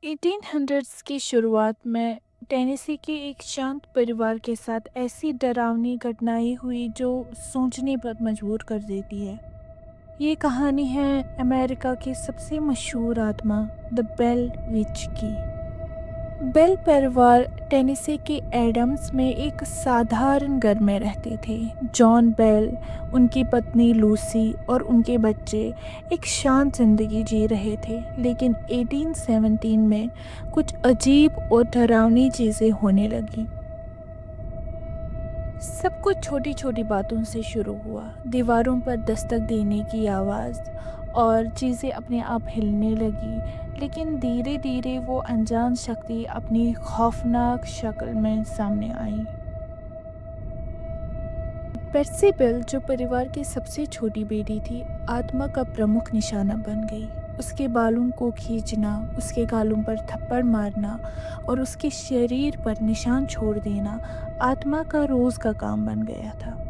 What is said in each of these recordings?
1800s की शुरुआत में टेनेसी के एक शांत परिवार के साथ ऐसी डरावनी घटनाएं हुई जो सोचने पर मजबूर कर देती है। ये कहानी है अमेरिका की सबसे मशहूर आत्मा द बेल विच की। बेल परिवार टेनेसी के एडम्स में एक साधारण घर में रहते थे। जॉन बेल, उनकी पत्नी लूसी और उनके बच्चे एक शांत जिंदगी जी रहे थे, लेकिन 1817 में कुछ अजीब और डरावनी चीज़ें होने लगी। सब कुछ छोटी छोटी बातों से शुरू हुआ। दीवारों पर दस्तक देने की आवाज़ और चीज़ें अपने आप हिलने लगी, लेकिन धीरे धीरे वो अनजान शक्ति अपनी खौफनाक शक्ल में सामने आई। पेर्सी बेल, जो परिवार की सबसे छोटी बेटी थी, आत्मा का प्रमुख निशाना बन गई। उसके बालों को खींचना, उसके गालों पर थप्पड़ मारना और उसके शरीर पर निशान छोड़ देना आत्मा का रोज का काम बन गया था।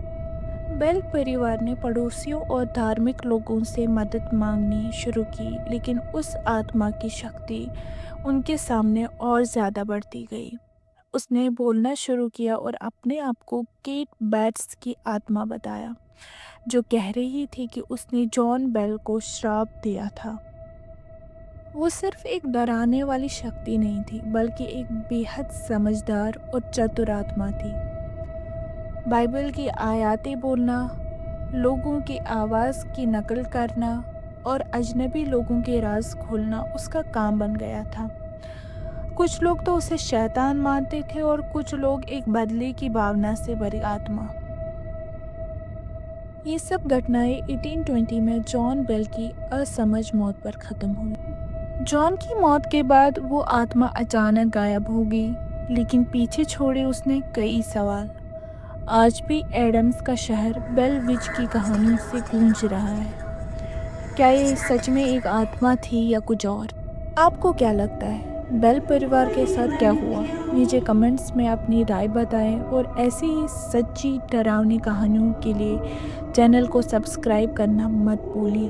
बेल परिवार ने पड़ोसियों और धार्मिक लोगों से मदद मांगनी शुरू की, लेकिन उस आत्मा की शक्ति उनके सामने और ज़्यादा बढ़ती गई। उसने बोलना शुरू किया और अपने आप को केट बैट्स की आत्मा बताया, जो कह रही थी कि उसने जॉन बेल को श्राप दिया था। वो सिर्फ एक डराने वाली शक्ति नहीं थी, बल्कि एक बेहद समझदार और चतुर आत्मा थी। बाइबल की आयतें बोलना, लोगों की आवाज़ की नकल करना और अजनबी लोगों के राज खोलना उसका काम बन गया था। कुछ लोग तो उसे शैतान मानते थे और कुछ लोग एक बदले की भावना से भरी आत्मा। ये सब घटनाएं 1820 में जॉन बेल की असमझ मौत पर ख़त्म हुई। जॉन की मौत के बाद वो आत्मा अचानक गायब हो गई, लेकिन पीछे छोड़े उसने कई सवाल। आज भी एडम्स का शहर बेल विच की कहानी से गूंज रहा है। क्या ये सच में एक आत्मा थी या कुछ और? आपको क्या लगता है, बेल परिवार के साथ क्या हुआ? नीचे कमेंट्स में अपनी राय बताएं और ऐसी ही सच्ची डरावनी कहानियों के लिए चैनल को सब्सक्राइब करना मत भूलिए।